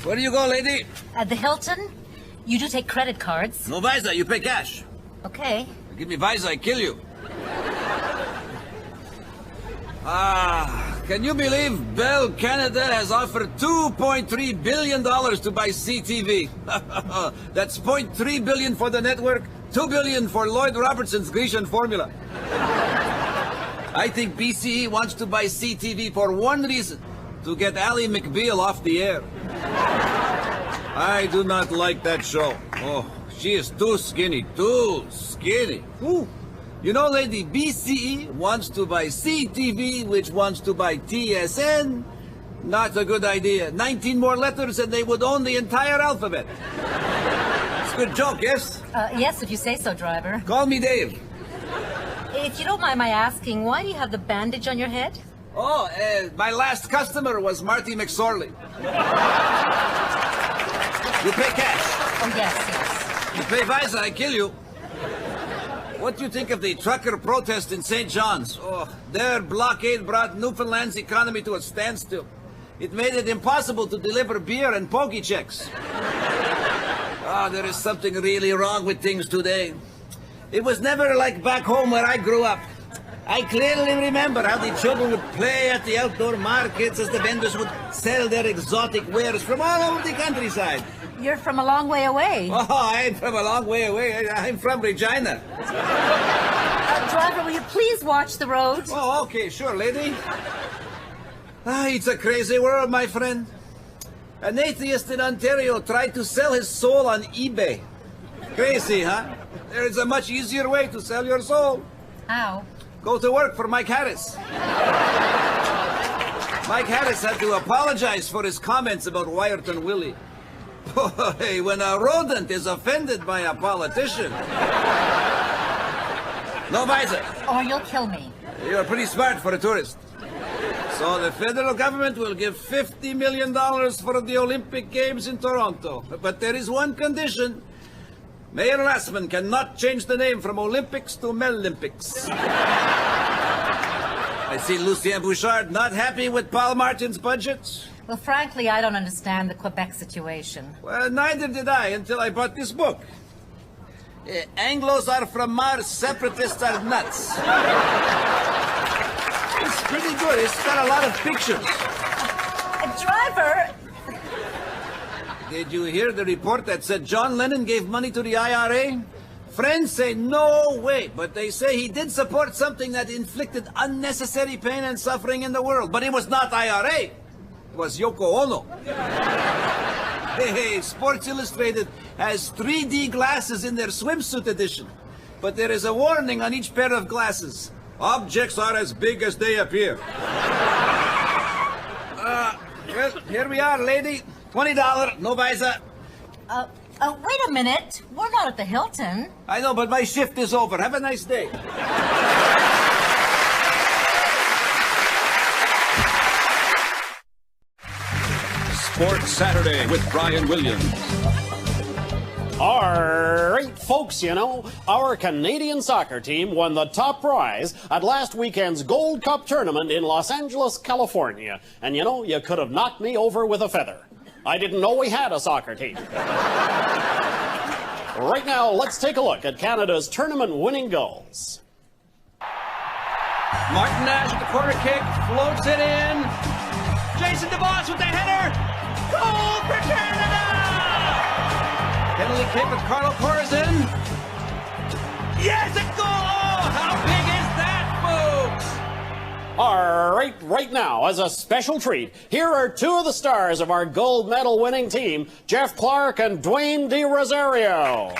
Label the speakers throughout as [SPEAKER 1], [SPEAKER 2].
[SPEAKER 1] Where do you go, lady?
[SPEAKER 2] At the Hilton? You do take credit cards?
[SPEAKER 1] No visa, you pay cash.
[SPEAKER 2] Okay.
[SPEAKER 1] Give me visa, I kill you. Can you believe Bell Canada has offered $2.3 billion to buy CTV? That's $0.3 billion for the network, $2 billion for Lloyd Robertson's Grecian formula. I think BCE wants to buy CTV for one reason, to get Ally McBeal off the air. I do not like that show. Oh, she is too skinny, too skinny. Ooh. You know, lady, BCE wants to buy CTV, which wants to buy TSN. Not a good idea. 19 more letters and they would own the entire alphabet. It's a good joke, yes?
[SPEAKER 2] Yes, if you say so, driver.
[SPEAKER 1] Call me Dave.
[SPEAKER 2] If you don't mind my asking, why do you have the bandage on your head?
[SPEAKER 1] Oh, my last customer was Marty McSorley. You pay cash.
[SPEAKER 2] Oh, yes.
[SPEAKER 1] You pay visa, I kill you. What do you think of the trucker protest in St. John's? Oh, their blockade brought Newfoundland's economy to a standstill. It made it impossible to deliver beer and pokey checks. There is something really wrong with things today. It was never like back home where I grew up. I clearly remember how the children would play at the outdoor markets as the vendors would sell their exotic wares from all over the countryside.
[SPEAKER 2] You're from a long way away.
[SPEAKER 1] Oh, I'm from a long way away. I'm from Regina.
[SPEAKER 2] Driver, will you please watch the road?
[SPEAKER 1] Oh, okay, sure, lady. It's a crazy world, my friend. An atheist in Ontario tried to sell his soul on eBay. Crazy, huh? There is a much easier way to sell your soul.
[SPEAKER 2] How?
[SPEAKER 1] Go to work for Mike Harris. Mike Harris had to apologize for his comments about Wyerton Willie. Boy, when a rodent is offended by a politician. No visa.
[SPEAKER 2] Or you'll kill me.
[SPEAKER 1] You're pretty smart for a tourist. So the federal government will give $50 million for the Olympic Games in Toronto. But there is one condition. Mayor Rassman cannot change the name from Olympics to Melympics. I see Lucien Bouchard not happy with Paul Martin's budget.
[SPEAKER 2] Well, frankly, I don't understand the Quebec situation.
[SPEAKER 1] Well, neither did I until I bought this book. Anglos are from Mars, separatists are nuts. It's pretty good. It's got a lot of pictures.
[SPEAKER 2] Driver!
[SPEAKER 1] Did you hear the report that said John Lennon gave money to the IRA? Friends say no way, but they say he did support something that inflicted unnecessary pain and suffering in the world. But it was not IRA. It was Yoko Ono. Hey, Sports Illustrated has 3D glasses in their swimsuit edition. But there is a warning on each pair of glasses. Objects are as big as they appear. Well, here we are, lady. $20, no visa.
[SPEAKER 2] Wait a minute. We're not at the Hilton.
[SPEAKER 1] I know, but my shift is over. Have a nice day.
[SPEAKER 3] Sports Saturday with Brian Williams.
[SPEAKER 4] All right, folks, you know, our Canadian soccer team won the top prize at last weekend's Gold Cup tournament in Los Angeles, California. And, you know, you could have knocked me over with a feather. I didn't know we had a soccer team. Right now, let's take a look at Canada's tournament-winning goals.
[SPEAKER 5] Martin Nash with the corner kick, floats it in. Jason DeVos with the header. Goal for Canada! Penalty kick with Carlo Corazon. Yes, a goal! Oh, how big is that, folks?
[SPEAKER 4] All right, right now, as a special treat, here are two of the stars of our gold medal winning team, Jeff Clark and Dwayne De Rosario.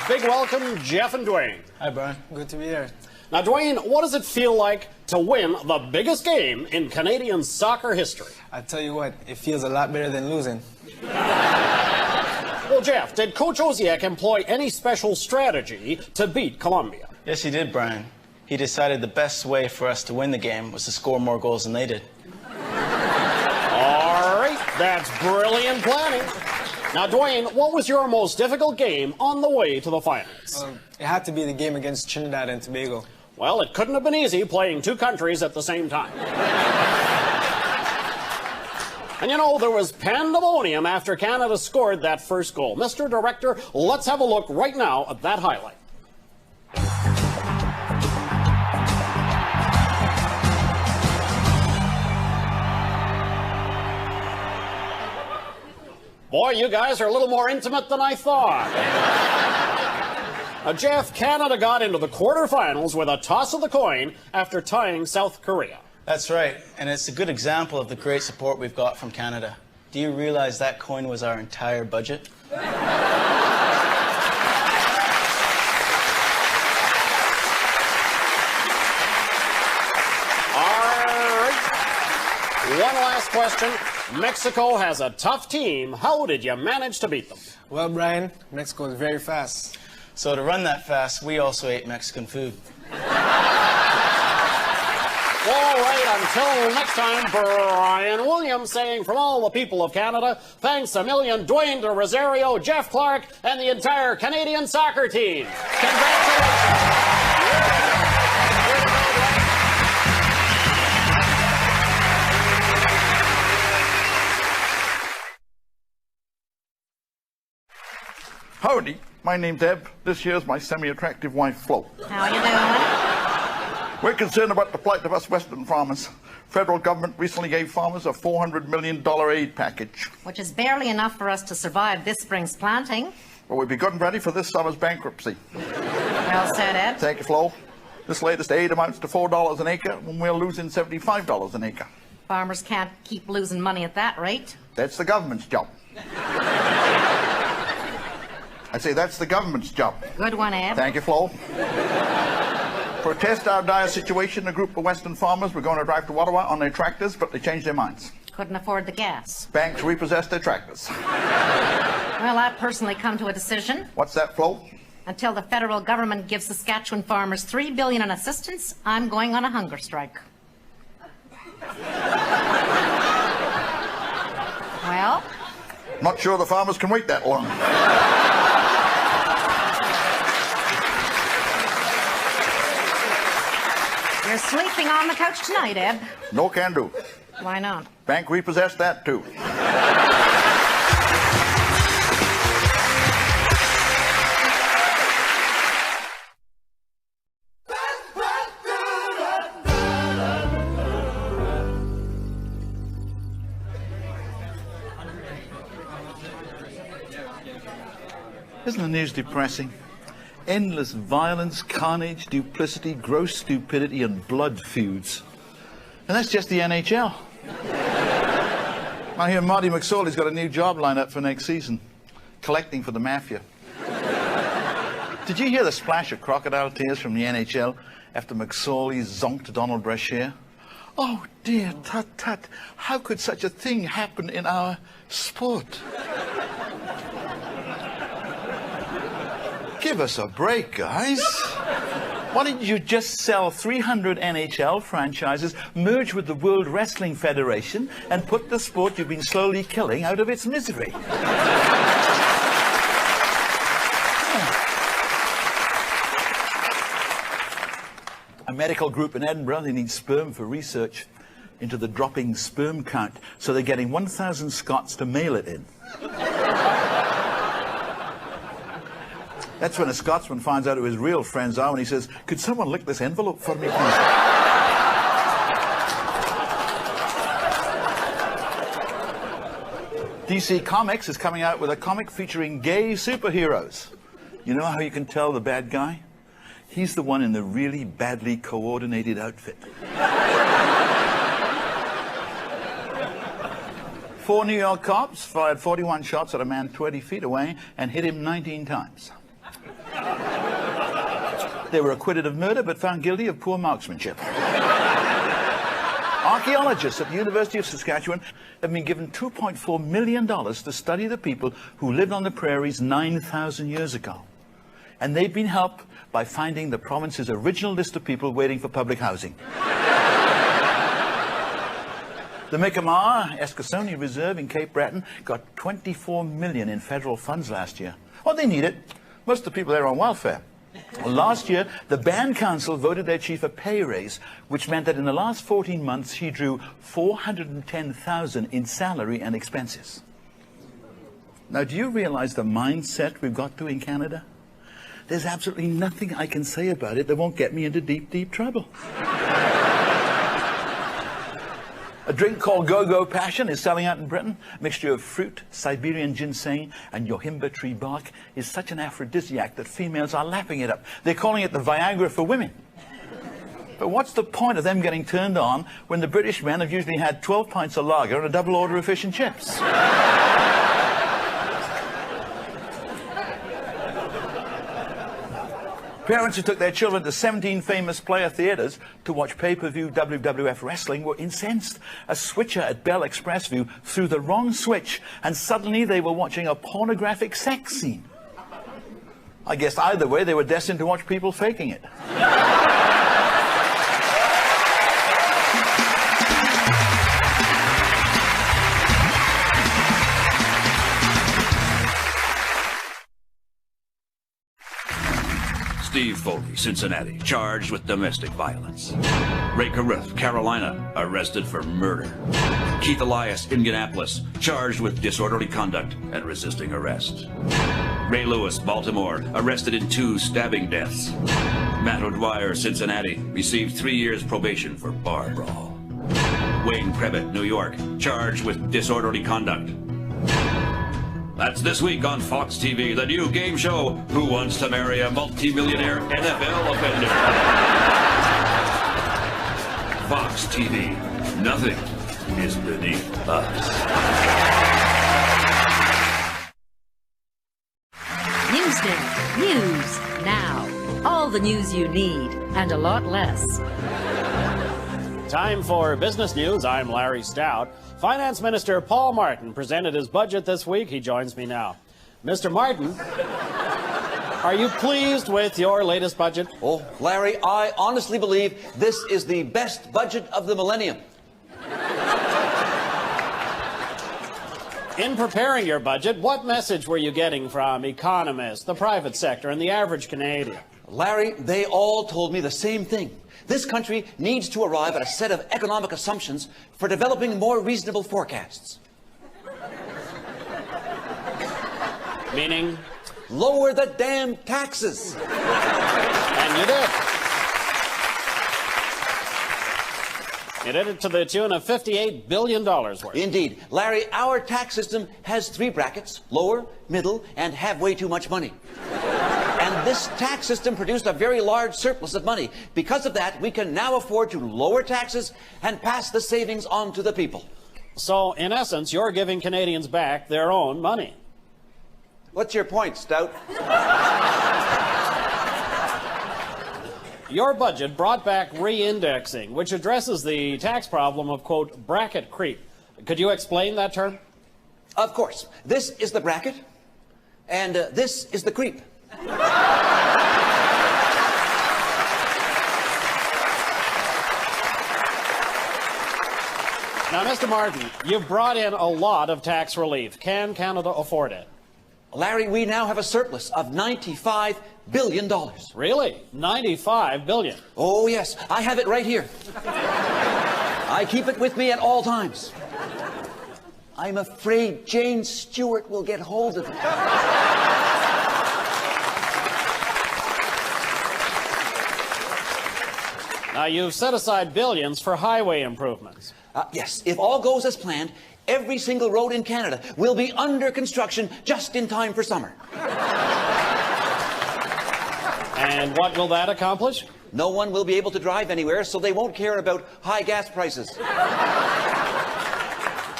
[SPEAKER 4] Big welcome, Jeff and Dwayne.
[SPEAKER 6] Hi, Brian. Good to be here.
[SPEAKER 4] Now, Dwayne, what does it feel like to win the biggest game in Canadian soccer history?
[SPEAKER 6] I tell you what, it feels a lot better than losing.
[SPEAKER 4] Well, Jeff, did Coach Oziek employ any special strategy to beat Colombia?
[SPEAKER 6] Yes, he did, Brian. He decided the best way for us to win the game was to score more goals than they did.
[SPEAKER 4] All right, that's brilliant planning. Now, Dwayne, what was your most difficult game on the way to the finals?
[SPEAKER 6] It had to be the game against Trinidad and Tobago.
[SPEAKER 4] Well, it couldn't have been easy playing two countries at the same time. And you know, there was pandemonium after Canada scored that first goal. Mr. Director, let's have a look right now at that highlight. Boy, you guys are a little more intimate than I thought. Now, Jeff, Canada got into the quarterfinals with a toss of the coin after tying South Korea.
[SPEAKER 6] That's right, and it's a good example of the great support we've got from Canada. Do you realize that coin was our entire budget?
[SPEAKER 4] All right. One last question. Mexico has a tough team. How did you manage to beat them?
[SPEAKER 6] Well, Brian, Mexico is very fast. So to run that fast, we also ate Mexican food.
[SPEAKER 4] All right, until next time, Brian Williams saying from all the people of Canada, thanks a million, Dwayne de Rosario, Jeff Clark, and the entire Canadian soccer team. Congratulations.
[SPEAKER 7] Howdy, my name's Eb. This here's my semi-attractive wife, Flo.
[SPEAKER 2] How you doing?
[SPEAKER 7] We're concerned about the plight of us Western farmers. Federal government recently gave farmers a $400 million aid package.
[SPEAKER 2] Which is barely enough for us to survive this spring's planting.
[SPEAKER 7] Well, we'll be good and ready for this summer's bankruptcy.
[SPEAKER 2] Well said, Ed.
[SPEAKER 7] Thank you, Flo. This latest aid amounts to $4 an acre, when we're losing $75 an acre.
[SPEAKER 2] Farmers can't keep losing money at that rate.
[SPEAKER 7] That's the government's job. I say that's the government's job.
[SPEAKER 2] Good one, Ed.
[SPEAKER 7] Thank you, Flo. To test our dire situation, a group of Western farmers were going to drive to Ottawa on their tractors, but they changed their minds.
[SPEAKER 2] Couldn't afford the gas.
[SPEAKER 7] Banks repossessed their tractors.
[SPEAKER 2] Well, I've personally come to a decision.
[SPEAKER 7] What's that, Flo?
[SPEAKER 2] Until the federal government gives Saskatchewan farmers $3 billion in assistance, I'm going on a hunger strike. Well?
[SPEAKER 7] Not sure the farmers can wait that long.
[SPEAKER 2] You're sleeping on the couch tonight, Eb.
[SPEAKER 7] No can do.
[SPEAKER 2] Why not?
[SPEAKER 7] Bank repossessed that, too. Isn't the news depressing? Endless violence, carnage, duplicity, gross stupidity, and blood feuds. And that's just the NHL. I hear Marty McSorley's got a new job lined up for next season, collecting for the mafia. Did you hear the splash of crocodile tears from the NHL after McSorley zonked Donald Brashear? Oh dear, tut-tut, how could such a thing happen in our sport? Give us a break, guys. Why didn't you just sell 300 NHL franchises, merge with the World Wrestling Federation, and put the sport you've been slowly killing out of its misery? A medical group in Edinburgh, they need sperm for research into the dropping sperm count, so they're getting 1,000 Scots to mail it in. That's when a Scotsman finds out who his real friends are when he says, "Could someone lick this envelope for me, please?" DC Comics is coming out with a comic featuring gay superheroes. You know how you can tell the bad guy? He's the one in the really badly coordinated outfit. 4 New York cops fired 41 shots at a man 20 feet away and hit him 19 times. They were acquitted of murder but found guilty of poor marksmanship. Archaeologists at the University of Saskatchewan have been given $2.4 million to study the people who lived on the prairies 9,000 years ago. And they've been helped by finding the province's original list of people waiting for public housing. The Mi'kmaq Eskasoni Reserve in Cape Breton got $24 million in federal funds last year. Well, they need it. Most of the people there are on welfare. Last year, the Band Council voted their chief a pay raise, which meant that in the last 14 months, he drew $410,000 in salary and expenses. Now, do you realize the mindset we've got to in Canada? There's absolutely nothing I can say about it that won't get me into deep, deep trouble. A drink called Go-Go Passion is selling out in Britain. A mixture of fruit, Siberian ginseng, and yohimba tree bark is such an aphrodisiac that females are lapping it up. They're calling it the Viagra for women. But what's the point of them getting turned on when the British men have usually had 12 pints of lager and a double order of fish and chips? Parents who took their children to 17 famous player theaters to watch pay-per-view WWF wrestling were incensed. A switcher at Bell Expressview threw the wrong switch, and suddenly they were watching a pornographic sex scene. I guess either way, they were destined to watch people faking it.
[SPEAKER 3] Steve Foley, Cincinnati, charged with domestic violence. Ray Carruth, Carolina, arrested for murder. Keith Elias, Indianapolis, charged with disorderly conduct and resisting arrest. Ray Lewis, Baltimore, arrested in 2 stabbing deaths. Matt O'Dwyer, Cincinnati, received 3 years probation for bar brawl. Wayne Prebitt, New York, charged with disorderly conduct. That's this week on Fox TV, the new game show, Who Wants to Marry a Multi-Millionaire NFL Offender? Fox TV, nothing is beneath us.
[SPEAKER 8] Newsday. News now. All the news you need and a lot less.
[SPEAKER 4] Time for business news. I'm Larry Stout. Finance Minister Paul Martin presented his budget this week. He joins me now. Mr. Martin, are you pleased with your latest budget?
[SPEAKER 5] Oh, Larry, I honestly believe this is the best budget of the millennium.
[SPEAKER 4] In preparing your budget, what message were you getting from economists, the private sector, and the average Canadian?
[SPEAKER 5] Larry, they all told me the same thing. This country needs to arrive at a set of economic assumptions for developing more reasonable forecasts.
[SPEAKER 4] Meaning?
[SPEAKER 5] Lower the damn taxes.
[SPEAKER 4] And you did. You did it to the tune of $58 billion worth.
[SPEAKER 5] Indeed. Larry, our tax system has 3 brackets, lower, middle, and have way too much money. And this tax system produced a very large surplus of money. Because of that, we can now afford to lower taxes and pass the savings on to the people.
[SPEAKER 4] So, in essence, you're giving Canadians back their own money.
[SPEAKER 5] What's your point, Stout?
[SPEAKER 4] Your budget brought back re-indexing, which addresses the tax problem of, quote, bracket creep. Could you explain that term?
[SPEAKER 5] Of course. This is the bracket, and this is the creep.
[SPEAKER 4] Now, Mr. Martin, you've brought in a lot of tax relief. Can Canada afford it?
[SPEAKER 5] Larry, we now have a surplus of $95 billion.
[SPEAKER 4] Really? $95 billion?
[SPEAKER 5] Oh, yes. I have it right here. I keep it with me at all times. I'm afraid Jane Stewart will get hold of it.
[SPEAKER 4] Now, you've set aside billions for highway improvements.
[SPEAKER 5] Yes, if all goes as planned, every single road in Canada will be under construction just in time for summer.
[SPEAKER 4] And what will that accomplish?
[SPEAKER 5] No one will be able to drive anywhere, so they won't care about high gas prices.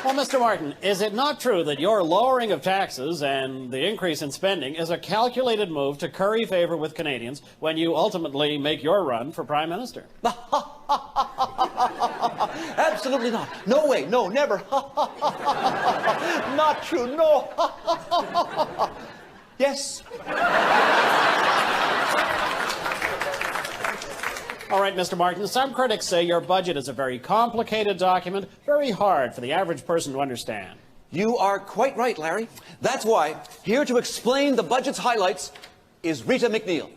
[SPEAKER 4] Well, Mr. Martin, is it not true that your lowering of taxes and the increase in spending is a calculated move to curry favor with Canadians when you ultimately make your run for Prime Minister?
[SPEAKER 5] Absolutely not. No way. No, never. Not true. No. Yes.
[SPEAKER 4] right, Mr. Martin. Some critics say your budget is a very complicated document, very hard for the average person to understand.
[SPEAKER 5] You are quite right, Larry. That's why, here to explain the budget's highlights is Rita McNeil.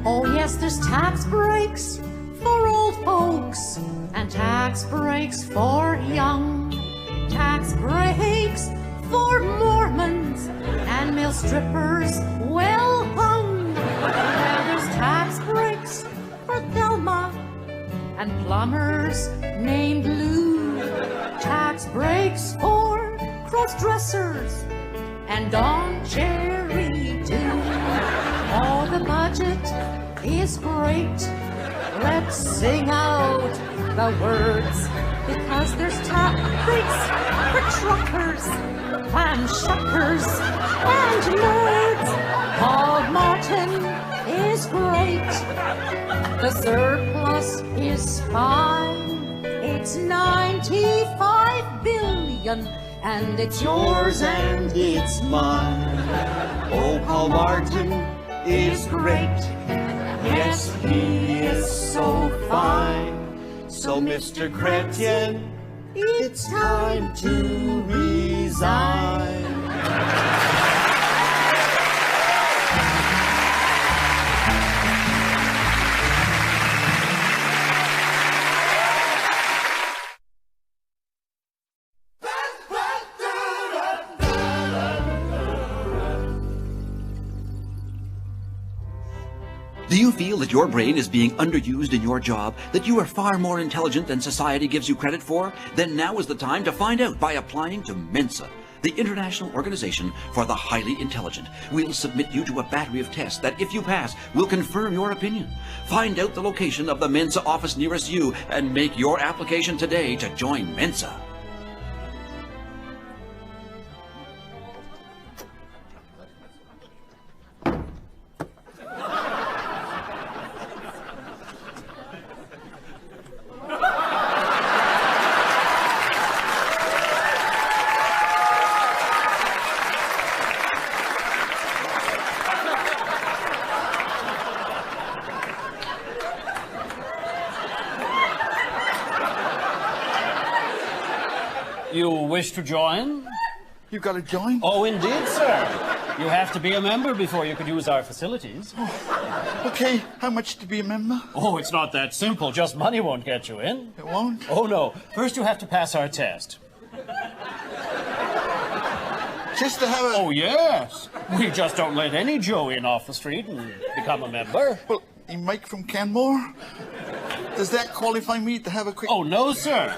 [SPEAKER 2] Oh yes, there's tax breaks for old folks and tax breaks for young. Tax breaks for Mormons and male strippers well hung. Well, there's tax breaks for Thelma and plumbers named Lou. Tax breaks for cross-dressers and Don Cherry too. Oh, the budget is great. Let's sing out the words, because there's tax breaks for truckers and shuckers and nerds. Paul Martin is great. The surplus is fine. It's 95 billion, and it's yours and it's mine. Oh, Paul Martin is great. Yes, he is so fine. So, Mr. Chrétien, it's time to resign.
[SPEAKER 3] Do you feel that your brain is being underused in your job, that you are far more intelligent than society gives you credit for? Then now is the time to find out by applying to Mensa, the International Organization for the Highly Intelligent. We'll submit you to a battery of tests that, if you pass, will confirm your opinion. Find out the location of the Mensa office nearest you and make your application today to join Mensa.
[SPEAKER 4] You wish to join?
[SPEAKER 7] You got to join?
[SPEAKER 4] Oh, indeed, sir. You have to be a member before you could use our facilities.
[SPEAKER 7] Okay, how much to be a member?
[SPEAKER 4] Oh, it's not that simple. Just money won't get you in.
[SPEAKER 7] It won't?
[SPEAKER 4] Oh, no. First, you have to pass our test.
[SPEAKER 7] Just to have a...
[SPEAKER 4] Oh, yes. We just don't let any Joe in off the street and become a member.
[SPEAKER 7] Well, you Mike from Canmore? Does that qualify me to have a quick...
[SPEAKER 4] Oh, no, sir.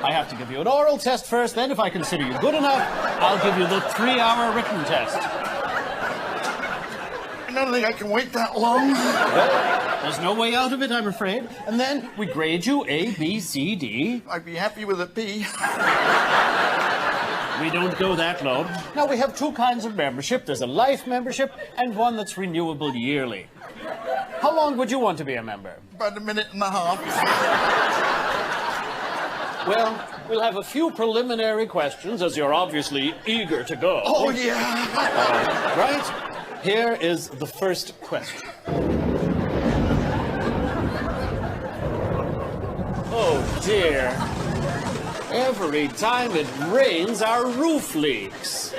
[SPEAKER 4] I have to give you an oral test first, then if I consider you good enough, I'll give you the 3-hour written test.
[SPEAKER 7] I don't think I can wait that long.
[SPEAKER 4] Well, there's no way out of it, I'm afraid. And then we grade you A, B, C, D.
[SPEAKER 7] I'd be happy with a P.
[SPEAKER 4] We don't go that low. Now, we have two kinds of membership. There's a life membership and one that's renewable yearly. How long would you want to be a member?
[SPEAKER 7] About a minute and a half.
[SPEAKER 4] Well, we'll have a few preliminary questions, as you're obviously eager to go.
[SPEAKER 7] Oh, yeah.
[SPEAKER 4] Right? Here is the first question. Oh, dear. Every time it rains, our roof leaks.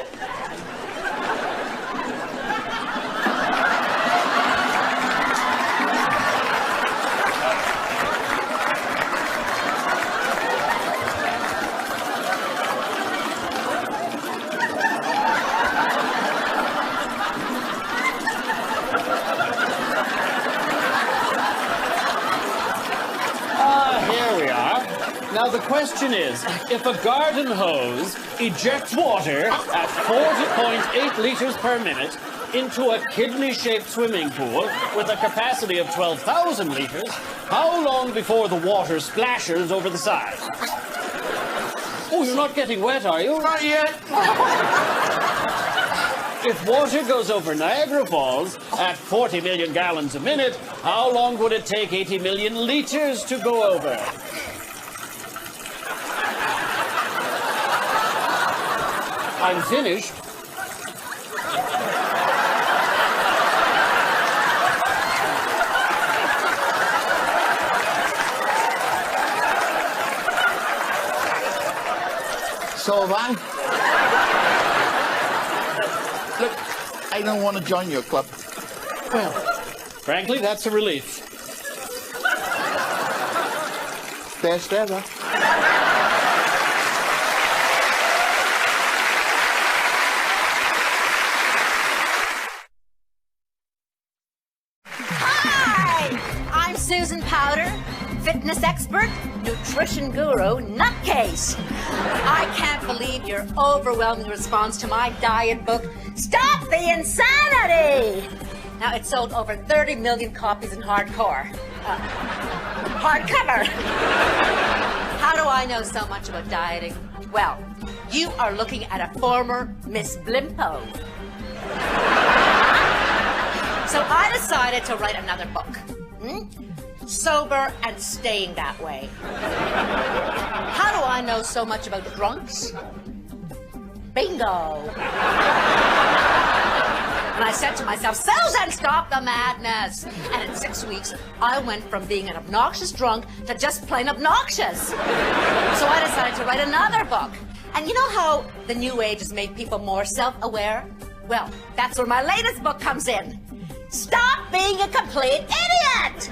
[SPEAKER 4] Now, the question is, if a garden hose ejects water at 40.8 liters per minute into a kidney-shaped swimming pool with a capacity of 12,000 liters, how long before the water splashes over the side? Oh, you're not getting wet, are you?
[SPEAKER 7] Not yet.
[SPEAKER 4] If water goes over Niagara Falls at 40 million gallons a minute, how long would it take 80 million liters to go over? I'm finished.
[SPEAKER 7] So have I. Look, I don't want to join your club.
[SPEAKER 4] Well, frankly, that's a relief.
[SPEAKER 7] Best ever.
[SPEAKER 8] Hi! I'm Susan Powder, fitness expert, nutrition guru, nutcase. I can't believe your overwhelming response to my diet book, Stop the Insanity! Now, it's sold over 30 million copies in hardcover. How do I know so much about dieting? Well, you are looking at a former Miss Blimpo. So I decided to write another book. Sober and staying that way. How do I know so much about drunks? Bingo. And I said to myself, Susan, stop the madness. And in 6 weeks, I went from being an obnoxious drunk to just plain obnoxious. So I decided to write another book. And you know how the New Age has made people more self-aware? Well, that's where my latest book comes in. Stop being a complete idiot!